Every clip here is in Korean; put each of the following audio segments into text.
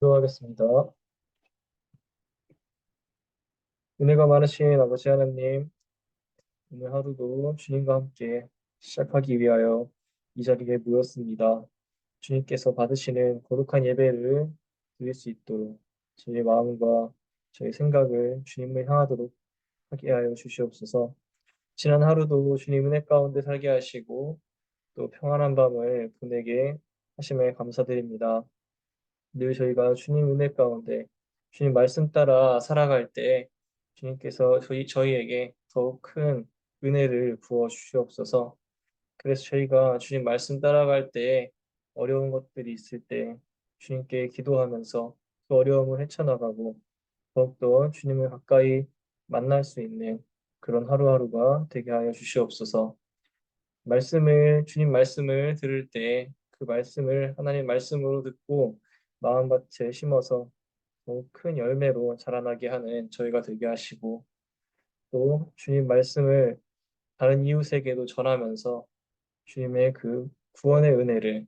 기도하겠습니다. 은혜가 많으신 아버지 하나님, 오늘 하루도 주님과 함께 시작하기 위하여 이 자리에 모였습니다. 주님께서 받으시는 거룩한 예배를 드릴 수 있도록 저희 마음과 저희 생각을 주님을 향하도록 하게 하여 주시옵소서. 지난 하루도 주님 은혜 가운데 살게 하시고 또 평안한 밤을 보내게 하심에 감사드립니다. 늘 저희가 주님 은혜 가운데 주님 말씀 따라 살아갈 때 주님께서 저희에게 더욱 큰 은혜를 부어 주시옵소서. 그래서 저희가 주님 말씀 따라갈 때 어려운 것들이 있을 때 주님께 기도하면서 그 어려움을 헤쳐나가고 더욱더 주님을 가까이 만날 수 있는 그런 하루하루가 되게 하여 주시옵소서. 주님 말씀을 들을 때 그 말씀을 하나님 말씀으로 듣고 마음밭에 심어서 더욱 큰 열매로 자라나게 하는 저희가 되게 하시고 또 주님 말씀을 다른 이웃에게도 전하면서 주님의 그 구원의 은혜를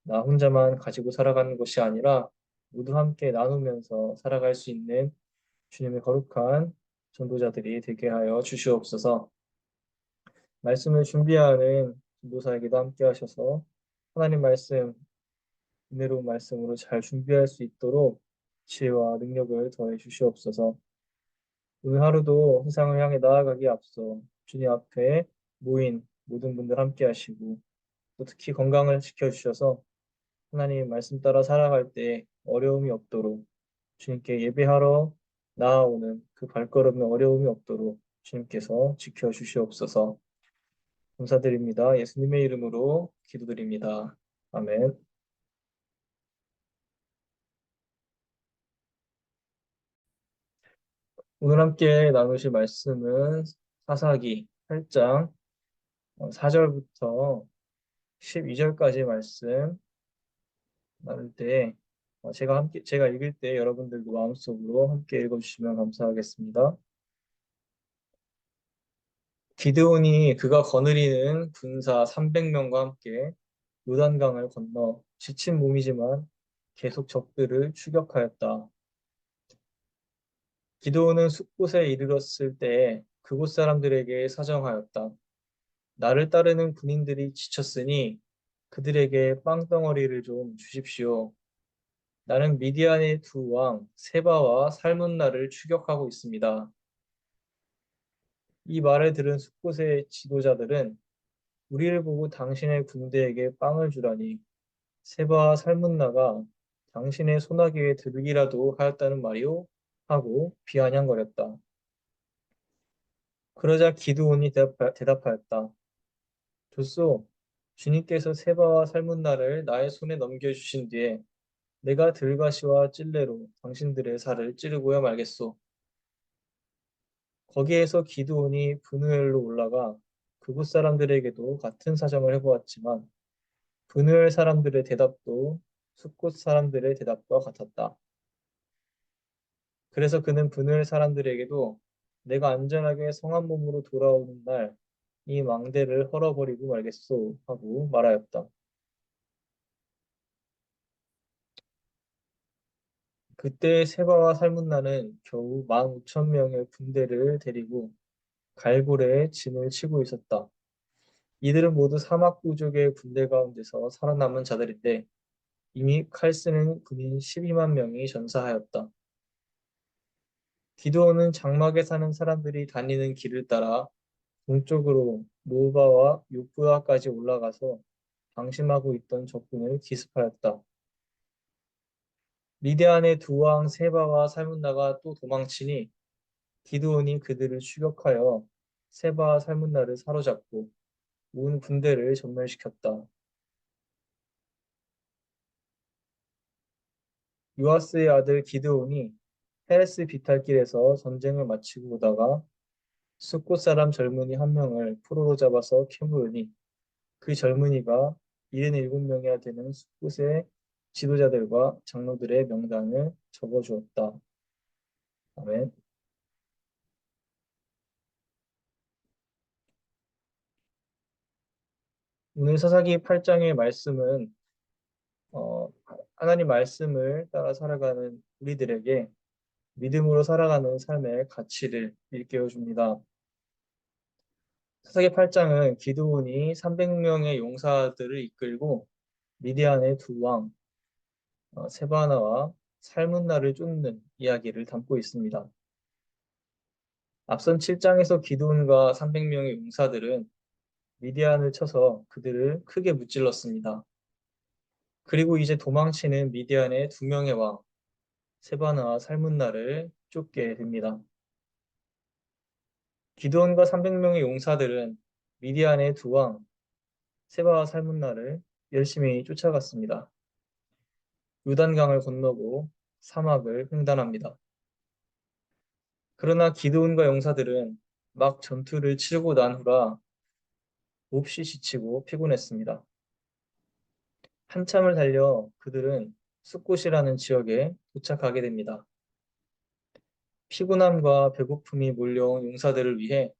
나 혼자만 가지고 살아가는 것이 아니라 모두 함께 나누면서 살아갈 수 있는 주님의 거룩한 전도자들이 되게 하여 주시옵소서. 말씀을 준비하는 전도사에게도 함께 하셔서 하나님 말씀, 은혜로운 말씀으로 잘 준비할 수 있도록 지혜와 능력을 더해 주시옵소서. 오늘 하루도 세상을 향해 나아가기에 앞서 주님 앞에 모인 모든 분들 함께 하시고 또 특히 건강을 지켜주셔서 하나님 말씀 따라 살아갈 때 어려움이 없도록 주님께 예배하러 나아오는 그 발걸음에 어려움이 없도록 주님께서 지켜주시옵소서. 감사드립니다. 예수님의 이름으로 기도드립니다. 아멘. 오늘 함께 나누실 말씀은 사사기 8장 4절부터 12절까지 말씀 나눌 때 제가 읽을 때 여러분들도 마음속으로 함께 읽어주시면 감사하겠습니다. 기드온이 그가 거느리는 군사 300명과 함께 요단강을 건너 지친 몸이지만 계속 적들을 추격하였다. 기드온은 숲곳에 이르렀을 때 그곳 사람들에게 사정하였다. 나를 따르는 군인들이 지쳤으니 그들에게 빵덩어리를 좀 주십시오. 나는 미디안의 두 왕 세바와 살문나를 추격하고 있습니다. 이 말을 들은 숲곳의 지도자들은 우리를 보고 당신의 군대에게 빵을 주라니 세바와 살문나가 당신의 소나기에 들기라도 하였다는 말이오? 하고 비아냥거렸다. 그러자 기드온이 대답하였다. 좋소. 주님께서 세바와 살문나를 나의 손에 넘겨주신 뒤에 내가 들가시와 찔레로 당신들의 살을 찌르고야 말겠소. 거기에서 기드온이 브누엘로 올라가 그곳 사람들에게도 같은 사정을 해보았지만 브누엘 사람들의 대답도 숲곳 사람들의 대답과 같았다. 그래서 그는 브누엘 사람들에게도 내가 안전하게 성한 몸으로 돌아오는 날 이 망대를 헐어버리고 말겠소 하고 말하였다. 그때 세바와 살문나는 겨우 15,000명의 군대를 데리고 갈고래에 진을 치고 있었다. 이들은 모두 사막 부족의 군대 가운데서 살아남은 자들인데 이미 칼 쓰는 군인 12만 명이 전사하였다. 기드온은 장막에 사는 사람들이 다니는 길을 따라 동쪽으로 노바와 욕부아까지 올라가서 방심하고 있던 적군을 기습하였다. 미디안의 두 왕 세바와 살문나가 또 도망치니 기드온이 그들을 추격하여 세바와 살문나를 사로잡고 온 군대를 전멸시켰다. 요아스의 아들 기드온이 헤레스 비탈길에서 전쟁을 마치고 오다가 숫곳 사람 젊은이 한 명을 포로로 잡아서 캐물으니 그 젊은이가 77명이나 되는 숫곳의 지도자들과 장로들의 명단을 적어주었다. 아멘. 오늘 사사기 8장의 말씀은 하나님 말씀을 따라 살아가는 우리들에게 믿음으로 살아가는 삶의 가치를 일깨워 줍니다. 사사기 8장은 기드온이 300명의 용사들을 이끌고 미디안의 두 왕, 세바나와 살문나를 쫓는 이야기를 담고 있습니다. 앞선 7장에서 기드온과 300명의 용사들은 미디안을 쳐서 그들을 크게 무찔렀습니다. 그리고 이제 도망치는 미디안의 두 명의 왕, 세바나와 살문나를 쫓게 됩니다. 기드온과 300명의 용사들은 미디안의 두 왕, 세바와 살문나를 열심히 쫓아갔습니다. 요단강을 건너고 사막을 횡단합니다. 그러나 기드온과 용사들은 막 전투를 치르고 난 후라 몹시 지치고 피곤했습니다. 한참을 달려 그들은 숫곳이라는 지역에 도착하게 됩니다. 피곤함과 배고픔이 몰려온 용사들을 위해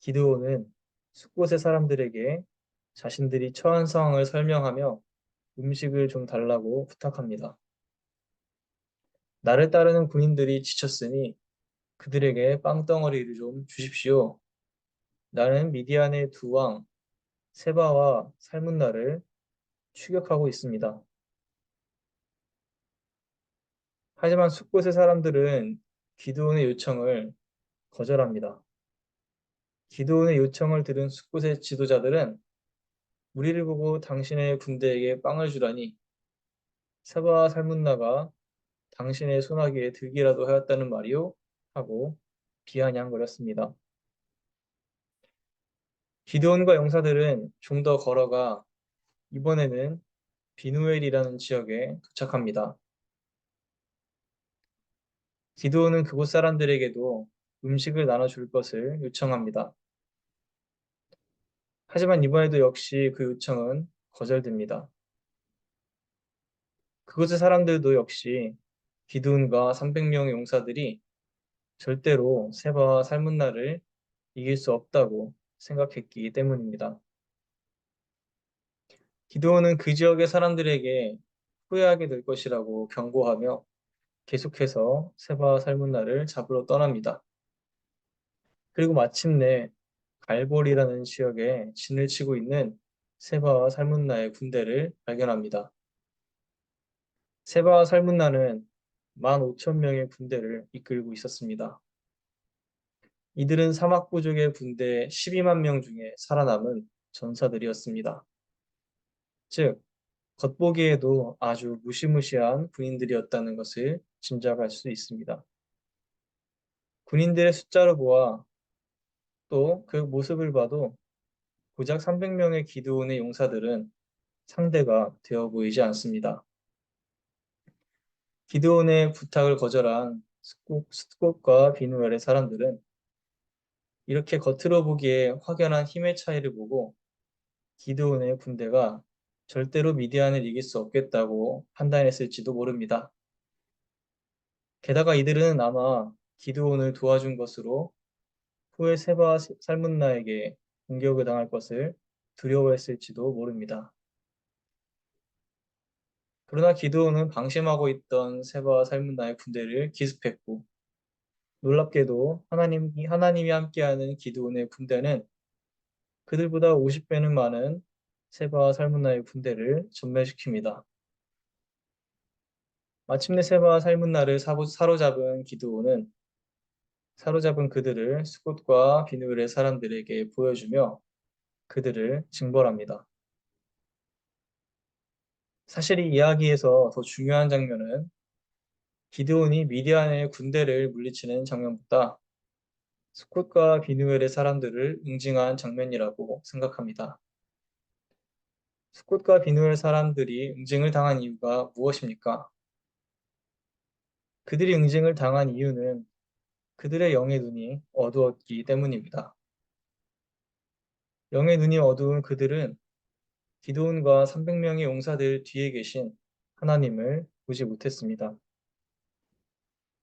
기드온은 숫곳의 사람들에게 자신들이 처한 상황을 설명하며 음식을 좀 달라고 부탁합니다. 나를 따르는 군인들이 지쳤으니 그들에게 빵덩어리를 좀 주십시오. 나는 미디안의 두 왕, 세바와 살문나를 추격하고 있습니다. 하지만 숫곳의 사람들은 기드온의 요청을 거절합니다. 기드온의 요청을 들은 숫곳의 지도자들은 우리를 보고 당신의 군대에게 빵을 주라니 세바와 살문나가 당신의 소나기에 들기라도 하였다는 말이오? 하고 비아냥거렸습니다. 기드온과 용사들은 좀 더 걸어가 이번에는 비누엘이라는 지역에 도착합니다. 기드온은 그곳 사람들에게도 음식을 나눠줄 것을 요청합니다. 하지만 이번에도 역시 그 요청은 거절됩니다. 그곳의 사람들도 역시 기드온과 300명의 용사들이 절대로 세바와 살문나를 이길 수 없다고 생각했기 때문입니다. 기드온은 그 지역의 사람들에게 후회하게 될 것이라고 경고하며 계속해서 세바와 살문나를 잡으러 떠납니다. 그리고 마침내 갈볼이라는 지역에 진을 치고 있는 세바와 살문나의 군대를 발견합니다. 세바와 살문나는 15,000명의 군대를 이끌고 있었습니다. 이들은 사막 부족의 군대 12만 명 중에 살아남은 전사들이었습니다. 즉, 겉보기에도 아주 무시무시한 군인들이었다는 것을 짐작할 수 있습니다. 군인들의 숫자로 보아 또 그 모습을 봐도 고작 300명의 기드온의 용사들은 상대가 되어 보이지 않습니다. 기드온의 부탁을 거절한 숫곳과 비누엘의 사람들은 이렇게 겉으로 보기에 확연한 힘의 차이를 보고 기드온의 군대가 절대로 미디안을 이길 수 없겠다고 판단했을지도 모릅니다. 게다가 이들은 아마 기드온을 도와준 것으로 후에 세바와 살문나에게 공격을 당할 것을 두려워했을지도 모릅니다. 그러나 기드온은 방심하고 있던 세바와 살문나의 군대를 기습했고 놀랍게도 하나님이 함께하는 기드온의 군대는 그들보다 50배는 많은 세바와 살문나의 군대를 전멸시킵니다. 마침내 세바와 살문나를 사로잡은 기드온은 사로잡은 그들을 스콧과 비누엘의 사람들에게 보여주며 그들을 징벌합니다. 사실 이 이야기에서 더 중요한 장면은 기드온이 미디안의 군대를 물리치는 장면보다 스콧과 비누엘의 사람들을 응징한 장면이라고 생각합니다. 스콧과 비누엘 사람들이 응징을 당한 이유가 무엇입니까? 그들이 응징을 당한 이유는 그들의 영의 눈이 어두웠기 때문입니다. 영의 눈이 어두운 그들은 기드온과 300명의 용사들 뒤에 계신 하나님을 보지 못했습니다.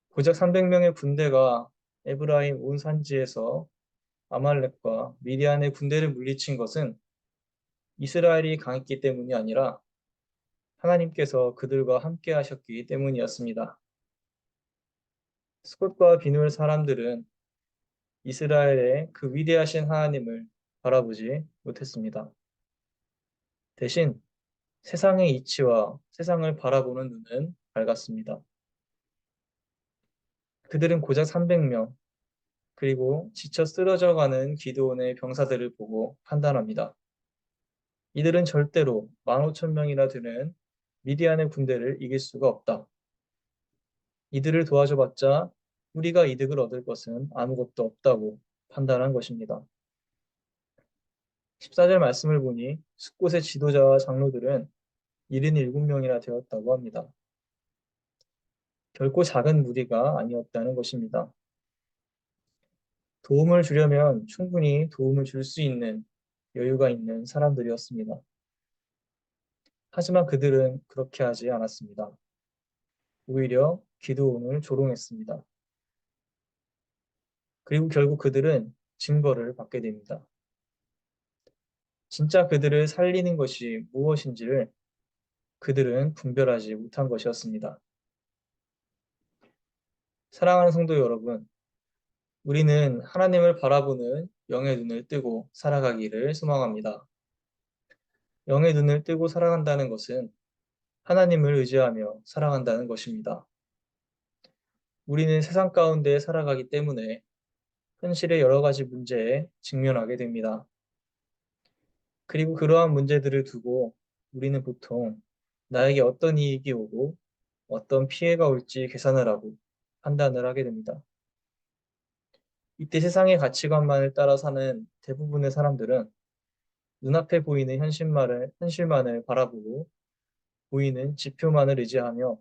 고작 300명의 군대가 에브라임 온 산지에서 아말렉과 미디안의 군대를 물리친 것은 이스라엘이 강했기 때문이 아니라 하나님께서 그들과 함께 하셨기 때문이었습니다. 스콧과 비누엘 사람들은 이스라엘의 그 위대하신 하나님을 바라보지 못했습니다. 대신 세상의 이치와 세상을 바라보는 눈은 밝았습니다. 그들은 고작 300명, 그리고 지쳐 쓰러져가는 기드온의 병사들을 보고 판단합니다. 이들은 절대로 15,000명이나 되는 미디안의 군대를 이길 수가 없다. 이들을 도와줘봤자 우리가 이득을 얻을 것은 아무것도 없다고 판단한 것입니다. 14절 말씀을 보니 숫곳의 지도자와 장로들은 77명이나 되었다고 합니다. 결코 작은 무리가 아니었다는 것입니다. 도움을 주려면 충분히 도움을 줄 수 있는 여유가 있는 사람들이었습니다. 하지만 그들은 그렇게 하지 않았습니다. 오히려 기드온을 조롱했습니다. 그리고 결국 그들은 징벌을 받게 됩니다. 진짜 그들을 살리는 것이 무엇인지를 그들은 분별하지 못한 것이었습니다. 사랑하는 성도 여러분, 우리는 하나님을 바라보는 영의 눈을 뜨고 살아가기를 소망합니다. 영의 눈을 뜨고 살아간다는 것은 하나님을 의지하며 살아간다는 것입니다. 우리는 세상 가운데 살아가기 때문에 현실의 여러 가지 문제에 직면하게 됩니다. 그리고 그러한 문제들을 두고 우리는 보통 나에게 어떤 이익이 오고 어떤 피해가 올지 계산을 하고 판단을 하게 됩니다. 이때 세상의 가치관만을 따라 사는 대부분의 사람들은 눈앞에 보이는 현실만을 바라보고 보이는 지표만을 의지하며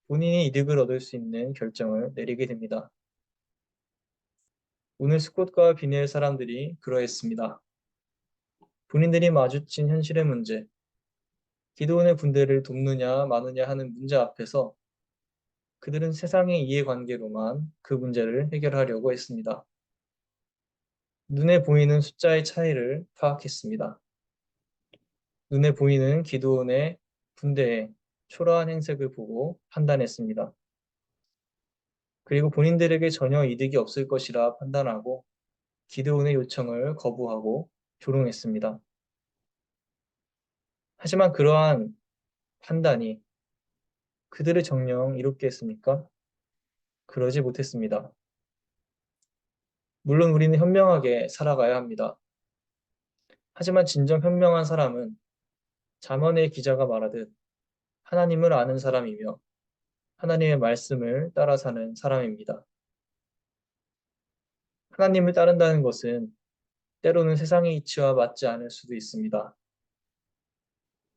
본인이 이득을 얻을 수 있는 결정을 내리게 됩니다. 오늘 스콧과 비니엘 사람들이 그러했습니다. 본인들이 마주친 현실의 문제, 기드온의 군대를 돕느냐 마느냐 하는 문제 앞에서 그들은 세상의 이해관계로만 그 문제를 해결하려고 했습니다. 눈에 보이는 숫자의 차이를 파악했습니다. 눈에 보이는 기드온의 군대의 초라한 행색을 보고 판단했습니다. 그리고 본인들에게 전혀 이득이 없을 것이라 판단하고 기드온의 요청을 거부하고 조롱했습니다. 하지만 그러한 판단이 그들을 정녕 이롭게 했습니까? 그러지 못했습니다. 물론 우리는 현명하게 살아가야 합니다. 하지만 진정 현명한 사람은 잠언의 기자가 말하듯 하나님을 아는 사람이며 하나님의 말씀을 따라 사는 사람입니다. 하나님을 따른다는 것은 때로는 세상의 이치와 맞지 않을 수도 있습니다.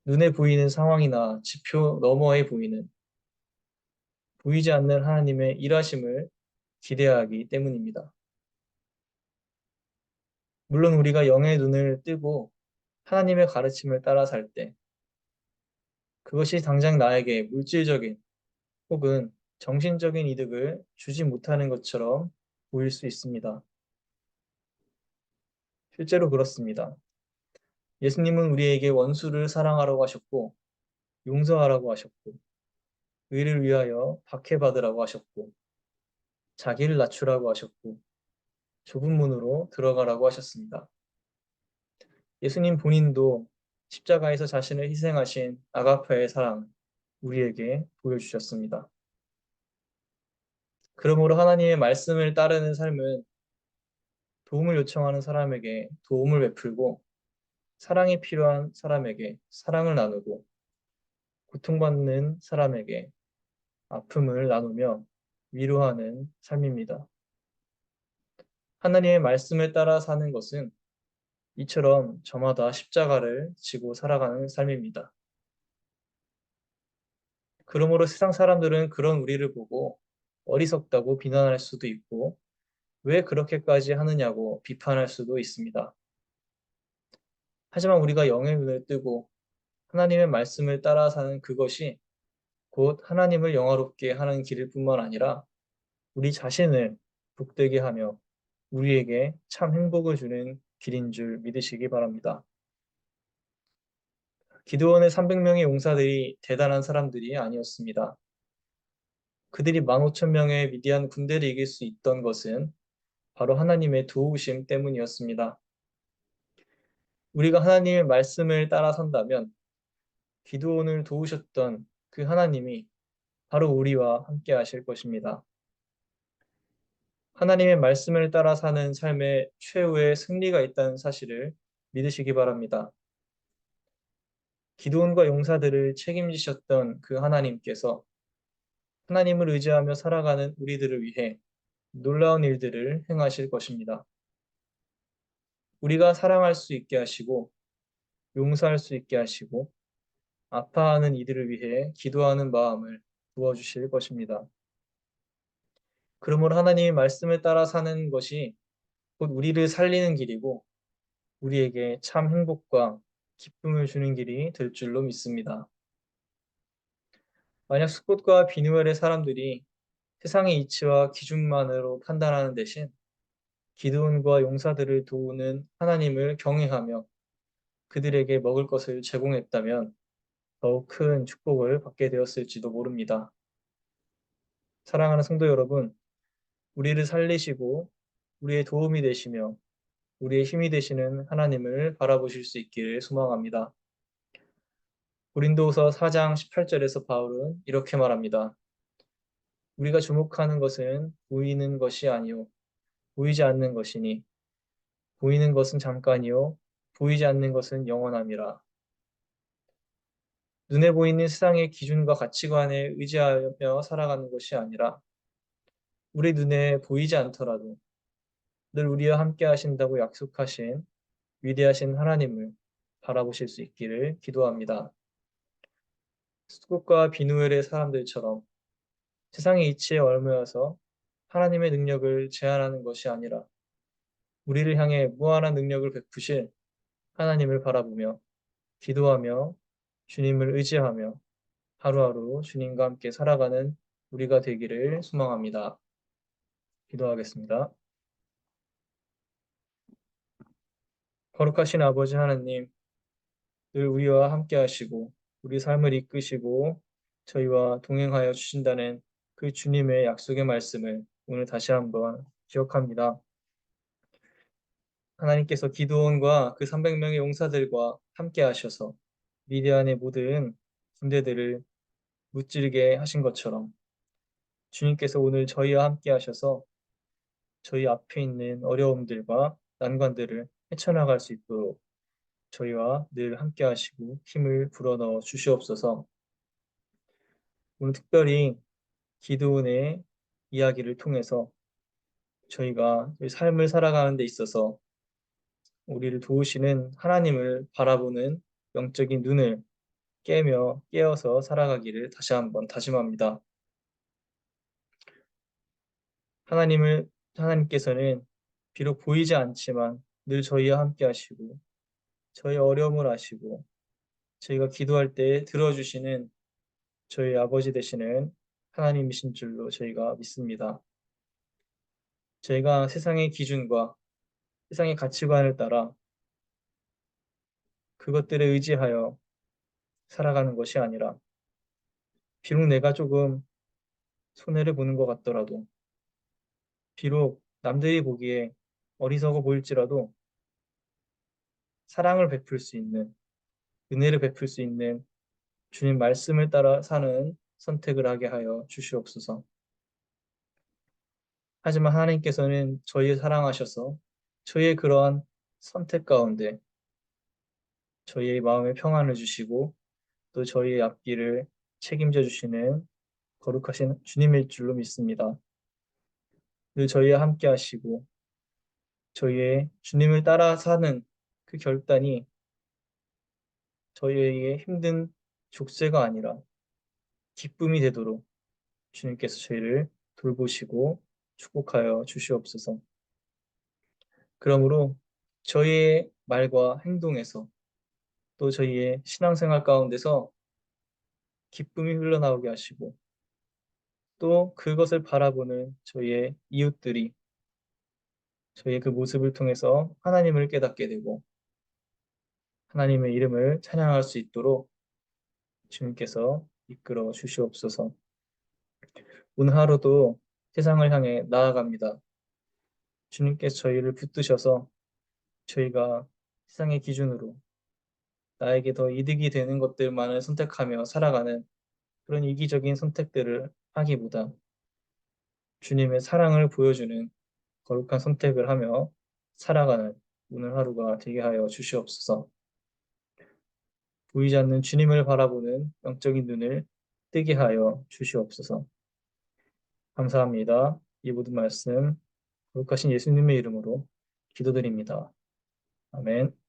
눈에 보이는 상황이나 지표 너머에 보이지 않는 하나님의 일하심을 기대하기 때문입니다. 물론 우리가 영의 눈을 뜨고 하나님의 가르침을 따라 살 때 그것이 당장 나에게 물질적인 혹은 정신적인 이득을 주지 못하는 것처럼 보일 수 있습니다. 실제로 그렇습니다. 예수님은 우리에게 원수를 사랑하라고 하셨고 용서하라고 하셨고 의를 위하여 박해받으라고 하셨고 자기를 낮추라고 하셨고 좁은 문으로 들어가라고 하셨습니다. 예수님 본인도 십자가에서 자신을 희생하신 아가페의 사랑 우리에게 보여주셨습니다. 그러므로 하나님의 말씀을 따르는 삶은 도움을 요청하는 사람에게 도움을 베풀고 사랑이 필요한 사람에게 사랑을 나누고 고통받는 사람에게 아픔을 나누며 위로하는 삶입니다. 하나님의 말씀을 따라 사는 것은 이처럼 저마다 십자가를 지고 살아가는 삶입니다. 그러므로 세상 사람들은 그런 우리를 보고 어리석다고 비난할 수도 있고 왜 그렇게까지 하느냐고 비판할 수도 있습니다. 하지만 우리가 영의 눈을 뜨고 하나님의 말씀을 따라 사는 그것이 곧 하나님을 영화롭게 하는 길일 뿐만 아니라 우리 자신을 복되게 하며 우리에게 참 행복을 주는 길인 줄 믿으시기 바랍니다. 기드온의 300명의 용사들이 대단한 사람들이 아니었습니다. 그들이 15,000명의 미디안 군대를 이길 수 있던 것은 바로 하나님의 도우심 때문이었습니다. 우리가 하나님의 말씀을 따라선다면 기드온을 도우셨던 그 하나님이 바로 우리와 함께 하실 것입니다. 하나님의 말씀을 따라 사는 삶에 최후의 승리가 있다는 사실을 믿으시기 바랍니다. 기드온과 용사들을 책임지셨던 그 하나님께서 하나님을 의지하며 살아가는 우리들을 위해 놀라운 일들을 행하실 것입니다. 우리가 사랑할 수 있게 하시고 용서할 수 있게 하시고 아파하는 이들을 위해 기도하는 마음을 부어주실 것입니다. 그러므로 하나님의 말씀을 따라 사는 것이 곧 우리를 살리는 길이고 우리에게 참 행복과 기쁨을 주는 길이 될 줄로 믿습니다. 만약 스콧과 비누엘의 사람들이 세상의 이치와 기준만으로 판단하는 대신 기드온과 용사들을 도우는 하나님을 경외하며 그들에게 먹을 것을 제공했다면 더욱 큰 축복을 받게 되었을지도 모릅니다. 사랑하는 성도 여러분, 우리를 살리시고 우리의 도움이 되시며 우리의 힘이 되시는 하나님을 바라보실 수 있기를 소망합니다. 고린도후서 4장 18절에서 바울은 이렇게 말합니다. 우리가 주목하는 것은 보이는 것이 아니요 보이지 않는 것이니 보이는 것은 잠깐이요 보이지 않는 것은 영원함이라. 눈에 보이는 세상의 기준과 가치관에 의지하며 살아가는 것이 아니라 우리 눈에 보이지 않더라도 늘 우리와 함께 하신다고 약속하신 위대하신 하나님을 바라보실 수 있기를 기도합니다. 스콧과 비누엘의 사람들처럼 세상의 이치에 얽매여서 하나님의 능력을 제한하는 것이 아니라 우리를 향해 무한한 능력을 베푸실 하나님을 바라보며 기도하며 주님을 의지하며 하루하루 주님과 함께 살아가는 우리가 되기를 소망합니다. 기도하겠습니다. 거룩하신 아버지 하나님, 늘 우리와 함께 하시고 우리 삶을 이끄시고 저희와 동행하여 주신다는 그 주님의 약속의 말씀을 오늘 다시 한번 기억합니다. 하나님께서 기드온과 그 300명의 용사들과 함께 하셔서 미디안의 모든 군대들을 무찌르게 하신 것처럼 주님께서 오늘 저희와 함께 하셔서 저희 앞에 있는 어려움들과 난관들을 헤쳐나갈 수 있도록 저희와 늘 함께 하시고 힘을 불어넣어 주시옵소서. 오늘 특별히 기드온의 이야기를 통해서 저희가 삶을 살아가는 데 있어서 우리를 도우시는 하나님을 바라보는 영적인 눈을 깨어서 살아가기를 다시 한번 다짐합니다. 하나님께서는 비록 보이지 않지만 늘 저희와 함께 하시고 저희 어려움을 아시고 저희가 기도할 때 들어주시는 저희 아버지 되시는 하나님이신 줄로 저희가 믿습니다. 저희가 세상의 기준과 세상의 가치관을 따라 그것들에 의지하여 살아가는 것이 아니라 비록 내가 조금 손해를 보는 것 같더라도 비록 남들이 보기에 어리석어 보일지라도 사랑을 베풀 수 있는 은혜를 베풀 수 있는 주님 말씀을 따라 사는 선택을 하게 하여 주시옵소서. 하지만 하나님께서는 저희를 사랑하셔서 저희의 그러한 선택 가운데 저희의 마음에 평안을 주시고 또 저희의 앞길을 책임져 주시는 거룩하신 주님일 줄로 믿습니다. 늘 저희와 함께 하시고 저희의 주님을 따라 사는 그 결단이 저희에게 힘든 족쇄가 아니라 기쁨이 되도록 주님께서 저희를 돌보시고 축복하여 주시옵소서. 그러므로 저희의 말과 행동에서 또 저희의 신앙생활 가운데서 기쁨이 흘러나오게 하시고 또 그것을 바라보는 저희의 이웃들이 저희의 그 모습을 통해서 하나님을 깨닫게 되고 하나님의 이름을 찬양할 수 있도록 주님께서 이끌어 주시옵소서. 오늘 하루도 세상을 향해 나아갑니다. 주님께서 저희를 붙드셔서 저희가 세상의 기준으로 나에게 더 이득이 되는 것들만을 선택하며 살아가는 그런 이기적인 선택들을 하기보다 주님의 사랑을 보여주는 거룩한 선택을 하며 살아가는 오늘 하루가 되게 하여 주시옵소서. 보이지 않는 주님을 바라보는 영적인 눈을 뜨게 하여 주시옵소서. 감사합니다. 이 모든 말씀 거룩하신 예수님의 이름으로 기도드립니다. 아멘.